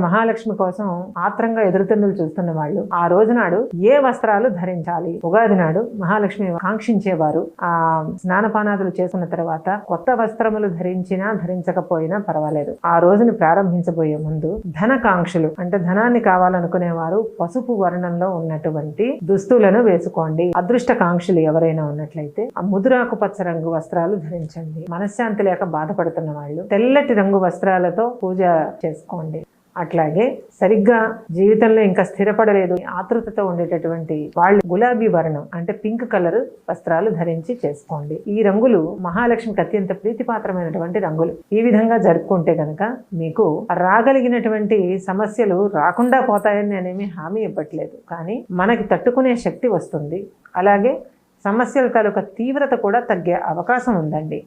మహాలక్ష్మి కోసం ఆత్రంగా ఎదురుతెన్నులు చూస్తున్న వాళ్ళు ఆ రోజు నాడు ఏ వస్త్రాలు ధరించాలి? ఉగాది నాడు మహాలక్ష్మి కాంక్షించేవారు ఆ స్నానపానాదులు చేసుకున్న తర్వాత కొత్త వస్త్రములు ధరించినా ధరించకపోయినా పర్వాలేదు, ఆ రోజుని ప్రారంభించబోయే ముందు ధన కాంక్షలు అంటే ధనాన్ని కావాలనుకునేవారు పసుపు వర్ణంలో ఉన్నటువంటి దుస్తులను వేసుకోండి. అదృష్ట కాంక్షలు ఎవరైనా ఉన్నట్లయితే ఆ ముదురాకు పచ్చ రంగు వస్త్రాలు ధరించండి. మనశ్శాంతి లేక బాధపడుతున్న వాళ్ళు తెల్లటి రంగు వస్త్రాలతో పూజ చేసుకోండి. అట్లాగే సరిగ్గా జీవితంలో ఇంకా స్థిరపడలేదు ఆతృతతో ఉండేటటువంటి వాళ్ళు గులాబీ వర్ణం అంటే పింక్ కలర్ వస్త్రాలు ధరించి చేసుకోండి. ఈ రంగులు మహాలక్ష్మికి అత్యంత ప్రీతిపాత్రమైనటువంటి రంగులు. ఈ విధంగా జరుపుకుంటే కనుక మీకు రాగలిగినటువంటి సమస్యలు రాకుండా పోతాయని నేనేమి హామీ ఇవ్వట్లేదు, కానీ మనకి తట్టుకునే శక్తి వస్తుంది. అలాగే సమస్యల తాలూకా తీవ్రత కూడా తగ్గే అవకాశం ఉందండి.